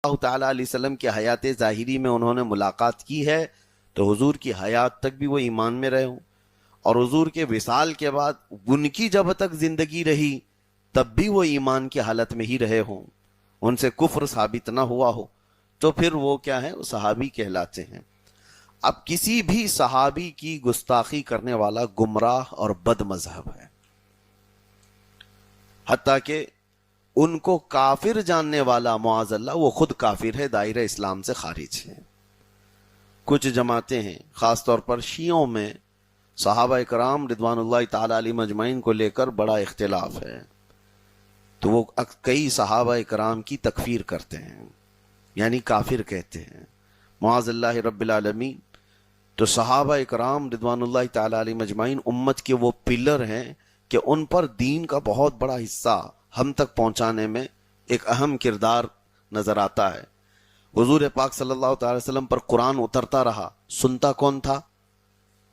اللہ تعالیٰ علیہ وسلم کی حیات ظاہری میں انہوں نے ملاقات کی ہے تو حضور کی حیات تک بھی وہ ایمان میں رہے ہوں، اور حضور کے وصال کے بعد ان کی جب تک زندگی رہی تب بھی وہ ایمان کی حالت میں ہی رہے ہوں، ان سے کفر ثابت نہ ہوا ہو، تو پھر وہ کیا ہے؟ صحابی کہلاتے ہیں۔ اب کسی بھی صحابی کی گستاخی کرنے والا گمراہ اور بد مذہب ہے، حتیٰ کہ ان کو کافر جاننے والا معاذ اللہ وہ خود کافر ہے، دائرہ اسلام سے خارج ہے۔ کچھ جماعتیں ہیں، خاص طور پر شیعوں میں صحابہ کرام رضوان اللہ تعالی علیہم اجمعین کو لے کر بڑا اختلاف ہے، تو وہ کئی صحابہ کرام کی تکفیر کرتے ہیں، یعنی کافر کہتے ہیں معاذ اللہ رب العالمین۔ تو صحابہ کرام رضوان اللہ تعالی علیہم اجمعین امت کے وہ پلر ہیں کہ ان پر دین کا بہت بڑا حصہ ہم تک پہنچانے میں ایک اہم کردار نظر آتا ہے۔ حضور پاک صلی اللہ تعالی وسلم پر قرآن اترتا رہا، سنتا کون تھا؟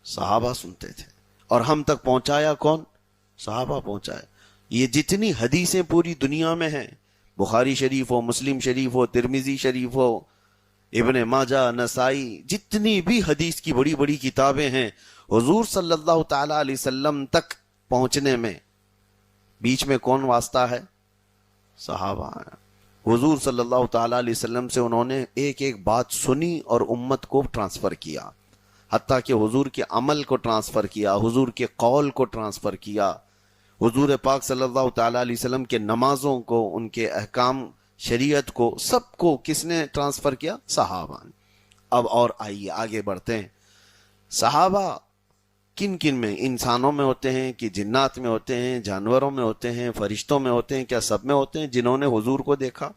صحابہ سنتے تھے، اور ہم تک پہنچایا کون؟ صحابہ پہنچایا۔ یہ جتنی حدیثیں پوری دنیا میں ہیں، بخاری شریف ہو، مسلم شریف ہو، ترمذی شریف ہو، ابن ماجہ، نسائی، جتنی بھی حدیث کی بڑی بڑی کتابیں ہیں، حضور صلی اللہ تعالی علیہ وسلم تک پہنچنے میں بیچ میں کون واسطہ ہے؟ صحابہ ہیں۔ حضور صلی اللہ تعالی علیہ وسلم سے انہوں نے ایک ایک بات سنی اور امت کو ٹرانسفر کیا، حتیٰ کہ حضور کے عمل کو ٹرانسفر کیا، حضور کے قول کو ٹرانسفر کیا، حضور پاک صلی اللہ تعالی علیہ وسلم کے نمازوں کو، ان کے احکام شریعت کو، سب کو کس نے ٹرانسفر کیا؟ صحابہ۔ اب اور آئیے آگے بڑھتے ہیں۔ صحابہ کن کن میں؟ انسانوں میں ہوتے ہیں کہ جنات میں ہوتے ہیں، جانوروں میں ہوتے ہیں، فرشتوں میں ہوتے ہیں، کیا سب میں ہوتے ہیں جنہوں نے حضور کو دیکھا؟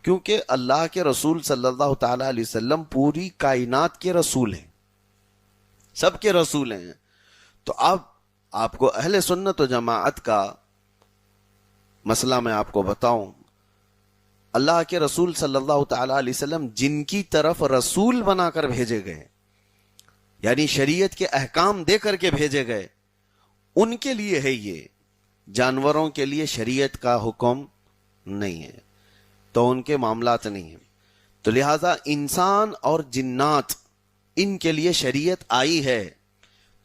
کیونکہ اللہ کے رسول صلی اللہ تعالی علیہ وسلم پوری کائنات کے رسول ہیں، سب کے رسول ہیں۔ تو اب آپ کو اہل سنت و جماعت کا مسئلہ میں آپ کو بتاؤں، اللہ کے رسول صلی اللہ تعالی علیہ وسلم جن کی طرف رسول بنا کر بھیجے گئے، یعنی شریعت کے احکام دے کر کے بھیجے گئے، ان کے لیے ہے یہ، جانوروں کے لیے شریعت کا حکم نہیں ہے، تو ان کے معاملات نہیں ہیں۔ تو لہٰذا انسان اور جنات، ان کے لیے شریعت آئی ہے،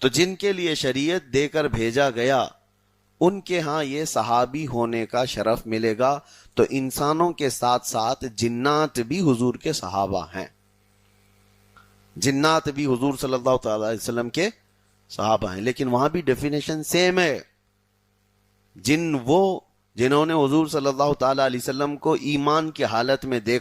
تو جن کے لیے شریعت دے کر بھیجا گیا ان کے ہاں یہ صحابی ہونے کا شرف ملے گا۔ تو انسانوں کے ساتھ ساتھ جنات بھی حضور کے صحابہ ہیں، جنات بھی حضور صلی اللہ تعالی علیہ وسلم کے صحابہ ہیں، لیکن وہاں بھی ڈیفینیشن سیم ہے۔ جن وہ جنہوں نے حضور صلی اللہ تعالی علیہ وسلم کو ایمان کی حالت میں دیکھ